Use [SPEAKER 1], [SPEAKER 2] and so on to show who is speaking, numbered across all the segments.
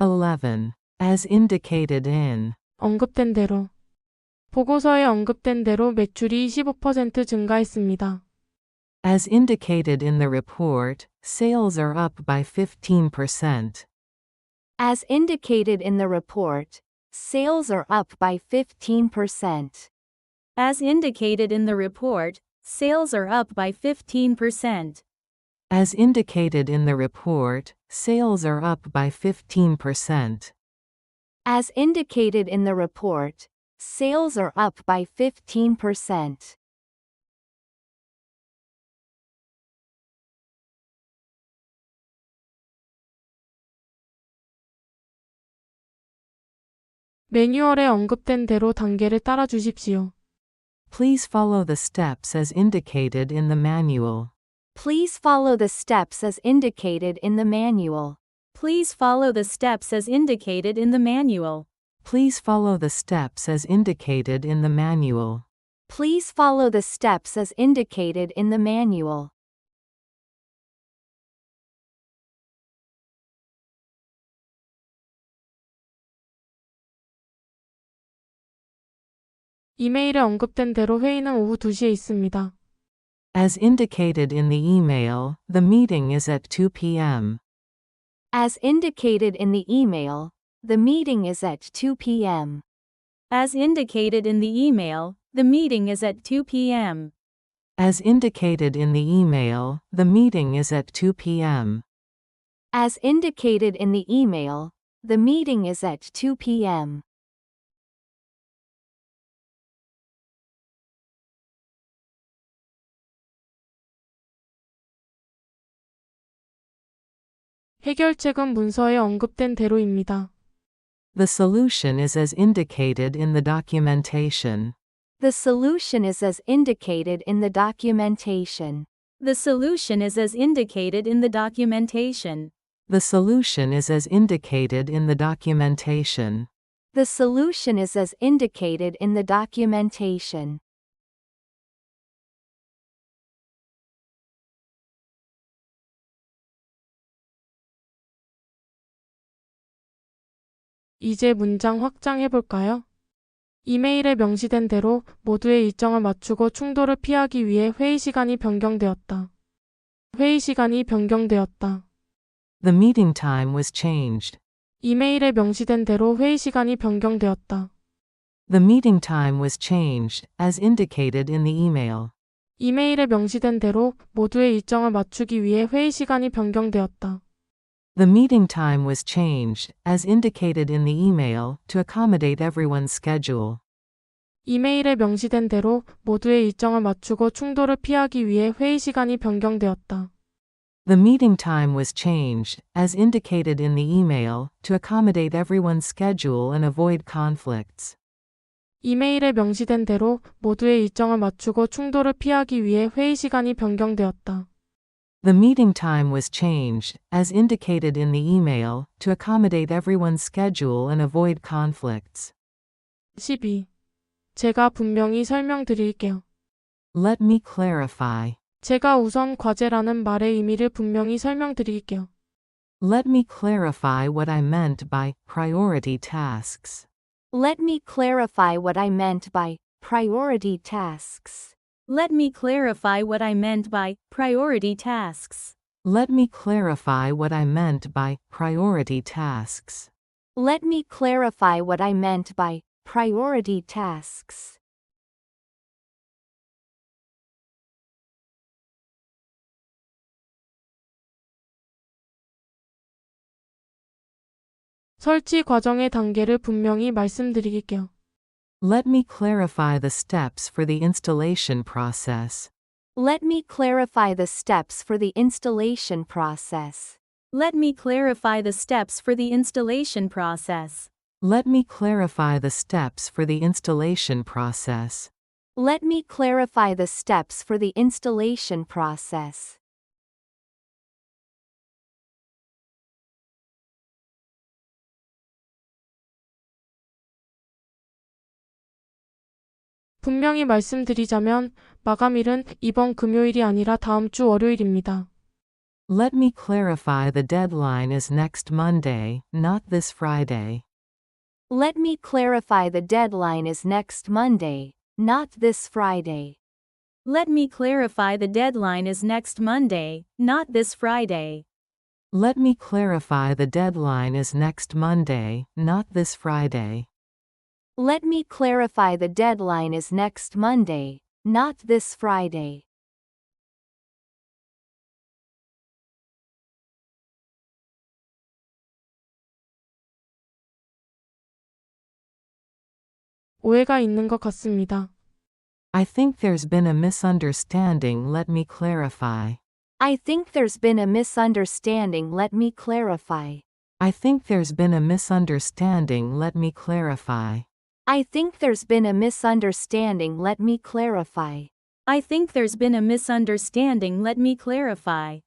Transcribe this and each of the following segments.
[SPEAKER 1] 11. As indicated in.
[SPEAKER 2] 언급된 대로. 보고서에 언급된 대로 매출이 15% 증가했습니다.
[SPEAKER 1] As indicated in the report, sales are up by 15%.
[SPEAKER 3] As indicated in the report, sales are up by 15%.
[SPEAKER 4] As indicated in the report, sales are up by 15%.
[SPEAKER 1] As indicated in the report, sales are up by 15%.
[SPEAKER 3] As indicated in the report, sales are up by 15%.
[SPEAKER 2] 매뉴얼에 언급된 대로 단계를 따라 주십시오.
[SPEAKER 1] Please follow the steps as indicated in the manual.
[SPEAKER 3] Please follow the steps as indicated in the manual.
[SPEAKER 4] Please follow the steps as indicated in the manual.
[SPEAKER 1] Please follow the steps as indicated in the manual.
[SPEAKER 3] Please follow the steps as indicated in the manual.
[SPEAKER 2] 이메일에 언급된 대로 회의는 오후 2시에 있습니다.
[SPEAKER 1] As indicated in the email, the meeting is at 2 p.m.
[SPEAKER 3] As indicated in the email, the meeting is at 2 p.m.
[SPEAKER 4] As indicated in the email, the meeting is at 2 p.m.
[SPEAKER 1] As indicated in the email, the meeting is at 2 p.m.
[SPEAKER 3] As indicated in the email, the meeting is at 2 p.m.
[SPEAKER 2] 해결책은 문서에 언급된 대로입니다.
[SPEAKER 1] The solution is as indicated in the documentation.
[SPEAKER 3] The solution is as indicated in the documentation.
[SPEAKER 4] The solution is as indicated in the documentation.
[SPEAKER 1] The solution is as indicated in the documentation.
[SPEAKER 3] The solution is as indicated in the documentation.
[SPEAKER 2] 이제 문장 확장해 볼까요? 이메일에 명시된 대로 모두의 일정을 맞추고 충돌을 피하기 위해 회의 시간이 변경되었다. 회의 시간이 변경되었다.
[SPEAKER 1] The meeting time was changed.
[SPEAKER 2] 이메일에 명시된 대로 회의 시간이 변경되었다.
[SPEAKER 1] The meeting time was changed, as indicated in the email.
[SPEAKER 2] 이메일에 명시된 대로 모두의 일정을 맞추기 위해 회의 시간이 변경되었다.
[SPEAKER 1] The meeting time was changed, as indicated in the email, to accommodate everyone's schedule.
[SPEAKER 2] 이메일에 명시된 대로 모두의 일정을 맞추고 충돌을 피하기 위해 회의 시간이 변경되었다.
[SPEAKER 1] The meeting time was changed, as indicated in the email, to accommodate everyone's schedule and avoid conflicts.
[SPEAKER 2] 이메일에 명시된 대로 모두의 일정을 맞추고 충돌을 피하기 위해 회의 시간이 변경되었다.
[SPEAKER 1] The meeting time was changed, as indicated in the email, to accommodate everyone's schedule and avoid conflicts.
[SPEAKER 2] 12. 제가 분명히 설명드릴게요.
[SPEAKER 1] Let me clarify.
[SPEAKER 2] 제가 우선 과제라는 말의 의미를 분명히 설명드릴게요.
[SPEAKER 1] Let me clarify what I meant by priority tasks.
[SPEAKER 3] Let me clarify what I meant by priority tasks.
[SPEAKER 4] Let me clarify what I meant by priority tasks.
[SPEAKER 1] Let me clarify what I meant by priority tasks.
[SPEAKER 3] Let me clarify what I meant by priority tasks.
[SPEAKER 2] 설치 과정의 단계를 분명히 말씀드릴게요.
[SPEAKER 1] Let me clarify the steps for the installation process.
[SPEAKER 3] Let me clarify the steps for the installation process.
[SPEAKER 4] Let me clarify the steps for the installation process.
[SPEAKER 1] Let me clarify the steps for the installation process.
[SPEAKER 3] Let me clarify the steps for the installation process.
[SPEAKER 2] 분명히 말씀드리자면 마감일은 이번 금요일이 아니라 다음 주 월요일입니다.
[SPEAKER 1] Let me clarify the deadline is next Monday, not this Friday.
[SPEAKER 3] Let me clarify the deadline is next Monday, not this Friday.
[SPEAKER 4] Let me clarify the deadline is next Monday, not this Friday.
[SPEAKER 1] Let me clarify the deadline is next Monday, not this Friday.
[SPEAKER 3] Let me clarify the deadline is next Monday, not this Friday.
[SPEAKER 2] 오해가 있는 것 같습니다.
[SPEAKER 1] I think there's been a misunderstanding. Let me clarify.
[SPEAKER 3] I think there's been a misunderstanding. Let me clarify.
[SPEAKER 1] I think there's been a misunderstanding. Let me clarify.
[SPEAKER 3] I think there's been a misunderstanding. Let me clarify.
[SPEAKER 4] I think there's been a misunderstanding. Let me clarify.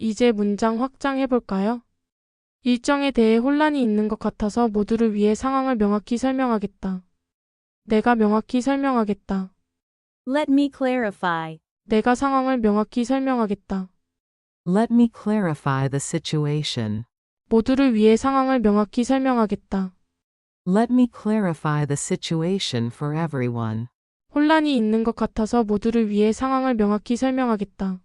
[SPEAKER 2] 이제 문장 확장해 볼까요? 일정에 대해 혼란이 있는 것 같아서 모두를 위해 상황을 명확히 설명하겠다. 내가 명확히 설명하겠다.
[SPEAKER 4] Let me clarify.
[SPEAKER 2] 내가 상황을 명확히 설명하겠다.
[SPEAKER 1] Let me clarify the situation.
[SPEAKER 2] 모두를 위해 상황을 명확히 설명하겠다.
[SPEAKER 1] Let me clarify the situation for everyone.
[SPEAKER 2] 혼란이 있는 것 같아서 모두를 위해 상황을 명확히 설명하겠다.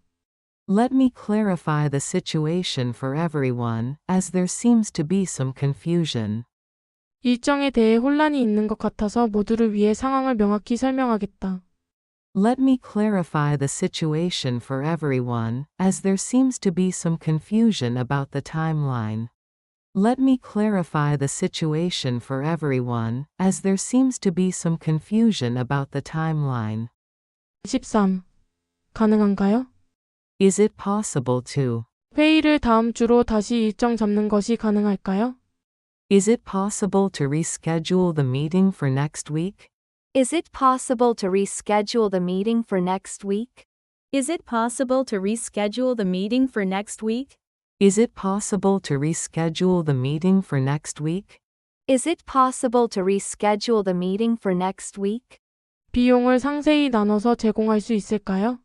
[SPEAKER 1] Let me clarify the situation for everyone, as there seems to be some confusion.
[SPEAKER 2] 일정에 대해 혼란이 있는 것 같아서 모두를 위해 상황을 명확히 설명하겠다.
[SPEAKER 1] Let me clarify the situation for everyone, as there seems to be some confusion about the timeline. Let me clarify the situation for everyone, as there seems to be some confusion about the timeline.
[SPEAKER 2] 13. 가능한가요?
[SPEAKER 1] Is it possible to?
[SPEAKER 2] 회의를 다음 주로 다시 일정 잡는 것이 가능할까요?
[SPEAKER 1] Is it possible to reschedule the meeting for next week?
[SPEAKER 3] Is it possible to reschedule the meeting for next week?
[SPEAKER 4] Is it possible to reschedule the meeting for next week?
[SPEAKER 1] Is it possible to reschedule the meeting for next week?
[SPEAKER 3] Is it possible to reschedule the meeting for next week?
[SPEAKER 2] 비용을 상세히 나눠서 제공할 수 있을까요?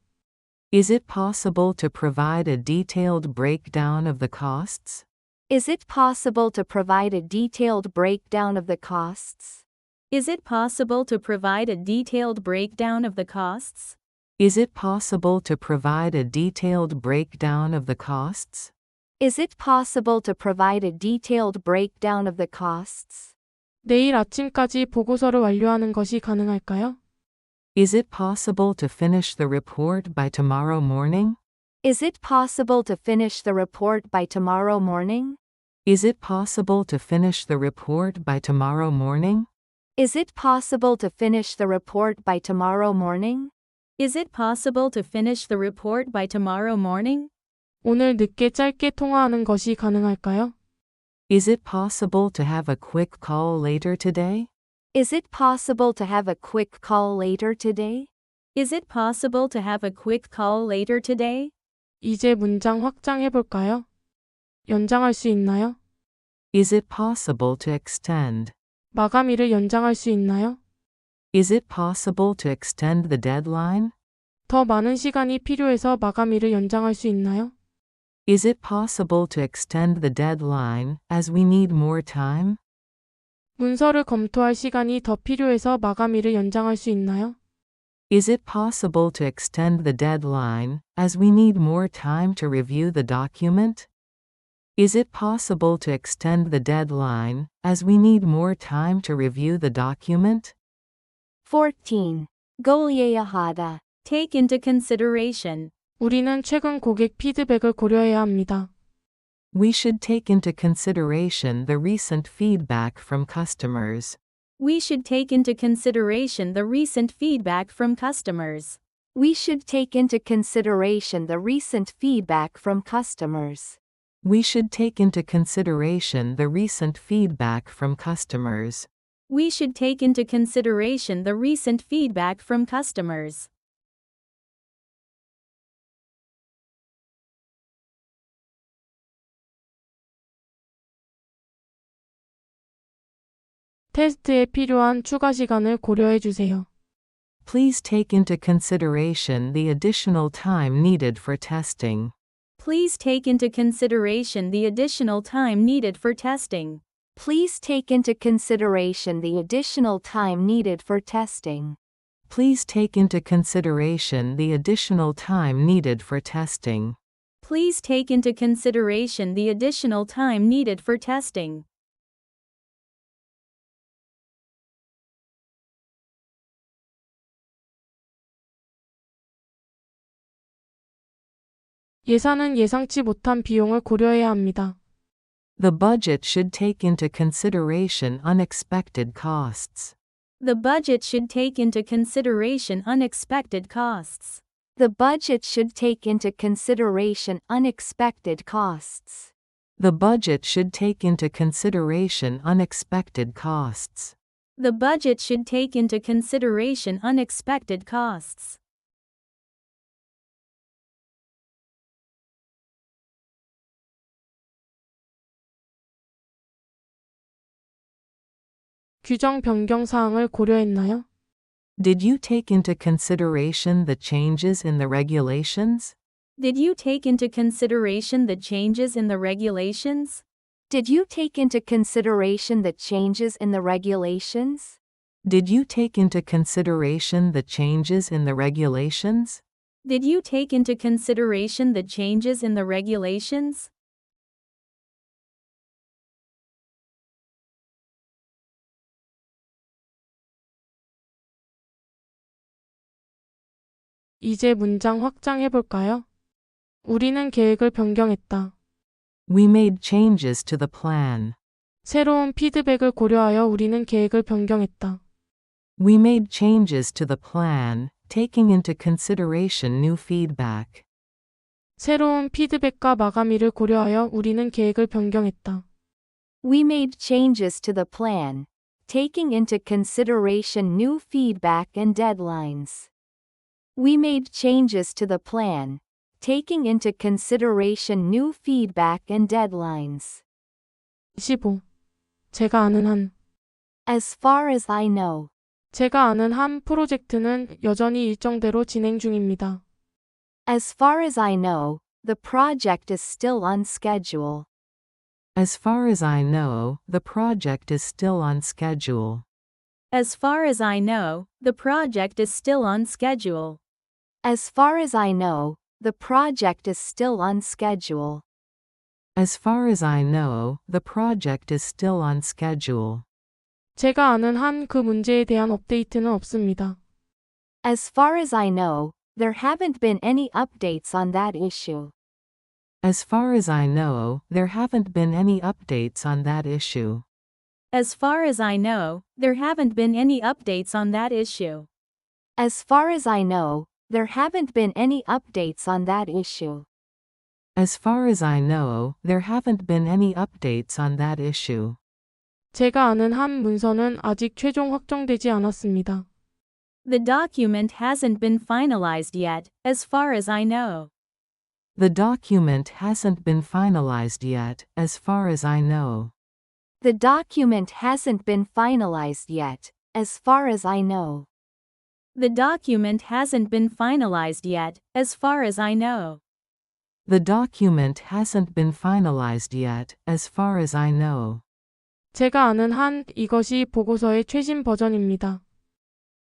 [SPEAKER 1] Is it possible to provide a detailed breakdown of the costs?
[SPEAKER 3] Is it possible to provide a detailed breakdown of the costs?
[SPEAKER 4] Is it possible to provide a detailed breakdown of the costs?
[SPEAKER 1] Is it possible to provide a detailed breakdown of the costs?
[SPEAKER 3] Is it possible to provide a detailed breakdown of the costs?
[SPEAKER 2] 내일 아침까지 보고서를 완료하는 것이 가능할까요?
[SPEAKER 1] Is it possible to finish the report by tomorrow morning?
[SPEAKER 3] Is it possible to finish the report by tomorrow morning?
[SPEAKER 1] Is it possible to finish the report by tomorrow morning?
[SPEAKER 3] Is it possible to finish the report by tomorrow morning?
[SPEAKER 4] Is it possible to finish the report by tomorrow morning?
[SPEAKER 2] 오늘 늦게 짧게 통화하는 것이 가능할까요?
[SPEAKER 1] Is it possible to have a quick call later today?
[SPEAKER 3] Is it possible to have a quick call later today?
[SPEAKER 4] Is it possible to have a quick call later today?
[SPEAKER 2] 이제 문장 확장해 볼까요? 연장할 수 있나요?
[SPEAKER 1] Is it possible to extend?
[SPEAKER 2] 마감일을 연장할 수 있나요?
[SPEAKER 1] Is it possible to extend the deadline?
[SPEAKER 2] 더 많은 시간이 필요해서 마감일을 연장할 수 있나요?
[SPEAKER 1] Is it possible to extend the deadline, as we need more time?
[SPEAKER 2] 문서를 검토할 시간이 더 필요해서 마감일을 연장할 수 있나요?
[SPEAKER 1] Is it possible to extend the deadline, as we need more time to review the document? Is it possible to extend the deadline, as we need more time to review the document?
[SPEAKER 3] 14. 고려해야 하다.
[SPEAKER 4] Take into consideration.
[SPEAKER 2] 우리는 최근 고객 피드백을 고려해야 합니다.
[SPEAKER 1] We should take into consideration the recent feedback from customers.
[SPEAKER 4] We should take into consideration the recent feedback from customers.
[SPEAKER 3] We should take into consideration the recent feedback from customers.
[SPEAKER 1] We should take into consideration the recent feedback from customers.
[SPEAKER 4] We should take into consideration the recent feedback from customers.
[SPEAKER 2] 테스트에 필요한 추가 시간을 고려해 주세요.
[SPEAKER 1] Please take into consideration the additional time needed for testing.
[SPEAKER 4] Please take into consideration the additional time needed for testing.
[SPEAKER 3] Please take into consideration the additional time needed for testing.
[SPEAKER 1] Please take into consideration the additional time needed for testing.
[SPEAKER 4] Please take into consideration the additional time needed for testing.
[SPEAKER 2] 예산은 예상치 못한 비용을 고려해야 합니다.
[SPEAKER 1] The budget should take into consideration unexpected costs.
[SPEAKER 4] The budget should take into consideration unexpected costs.
[SPEAKER 3] The budget should take into consideration unexpected costs.
[SPEAKER 1] The budget should take into consideration unexpected costs.
[SPEAKER 4] The budget should take into consideration unexpected costs.
[SPEAKER 2] 규정 변경 사항을 고려했나요?
[SPEAKER 1] Did you take into consideration the changes in the regulations?
[SPEAKER 4] Did you take into consideration the changes in the regulations?
[SPEAKER 3] Did you take into consideration the changes in the regulations?
[SPEAKER 1] Did you take into consideration the changes in the regulations?
[SPEAKER 4] Did you take into consideration the changes in the regulations?
[SPEAKER 2] 이제 문장 확장해 볼까요? 우리는 계획을 변경했다.
[SPEAKER 1] We made changes to the plan.
[SPEAKER 2] 새로운 피드백을 고려하여 우리는 계획을 변경했다.
[SPEAKER 1] We made changes to the plan, taking into consideration new feedback.
[SPEAKER 2] 새로운 피드백과 마감일을 고려하여 우리는 계획을 변경했다.
[SPEAKER 3] We made changes to the plan, taking into consideration new feedback and deadlines. We made changes to the plan, taking into consideration new feedback and deadlines.
[SPEAKER 2] 15. 제가 아는 한.
[SPEAKER 3] As far as I know,
[SPEAKER 2] 제가 아는 한 프로젝트는 여전히 일정대로 진행 중입니다.
[SPEAKER 3] as far as I know, the project is still on schedule.
[SPEAKER 1] As far as I know, the project is still on schedule.
[SPEAKER 4] As far as I know, the project is still on schedule.
[SPEAKER 3] As far as I know, the project is still on schedule.
[SPEAKER 1] As far as I know, the project is still on schedule.
[SPEAKER 2] 제가 아는 한 그 문제에 대한 업데이트는 없습니다.
[SPEAKER 3] As far as I know, there haven't been any updates on that issue.
[SPEAKER 1] As far as I know, there haven't been any updates on that issue.
[SPEAKER 4] As far as I know, there haven't been any updates on that issue.
[SPEAKER 3] As far as I know, there haven't been any updates on that issue.
[SPEAKER 1] As far as I know, there haven't been any updates on that issue.
[SPEAKER 2] 제가 아는 한 문서는 아직 최종 확정되지 않았습니다.
[SPEAKER 4] The document hasn't been finalized yet, as far as I know.
[SPEAKER 1] The document hasn't been finalized yet, as far as I know.
[SPEAKER 3] The document hasn't been finalized yet, as far as I know.
[SPEAKER 4] The document hasn't been finalized yet, as far as I know.
[SPEAKER 1] The document hasn't been finalized yet, as far as I know.
[SPEAKER 2] 제가 아는 한 이것이 보고서의 최신 버전입니다.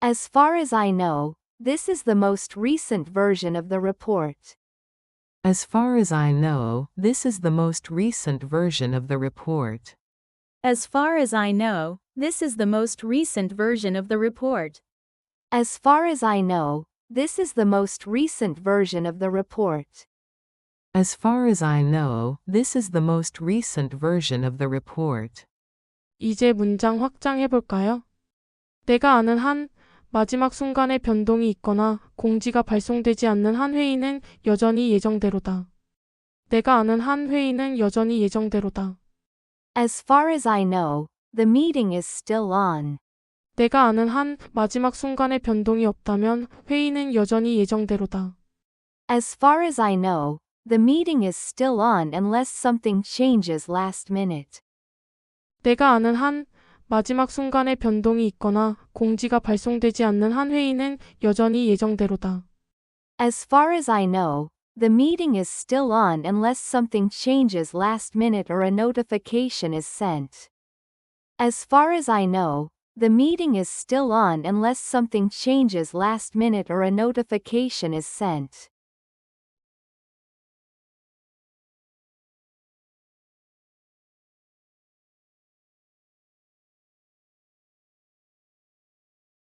[SPEAKER 3] As far as I know, this is the most recent version of the report.
[SPEAKER 1] As far as I know, this is the most recent version of the report.
[SPEAKER 4] As far as I know, this is the most recent version of the report.
[SPEAKER 3] As far as I know, this is the most recent version of the report.
[SPEAKER 1] As far as I know, this is the most recent version of the report.
[SPEAKER 2] 이제 문장 확장해 볼까요? 내가 아는 한 마지막 순간에 변동이 있거나 공지가 발송되지 않는 한 회의는 여전히 예정대로다. 내가 아는 한 회의는 여전히 예정대로다.
[SPEAKER 3] As far as I know, the meeting is still on.
[SPEAKER 2] 내가 아는 한 마지막 순간에 변동이 없다면 회의는 여전히 예정대로다.
[SPEAKER 3] As far as I know, the meeting is still on unless something changes last minute.
[SPEAKER 2] 내가 아는 한 마지막 순간에 변동이 있거나 공지가 발송되지 않는 한 회의는 여전히 예정대로다.
[SPEAKER 3] As far as I know, the meeting is still on unless something changes last minute or a notification is sent. As far as I know, the meeting is still on unless something changes last minute or a notification is sent.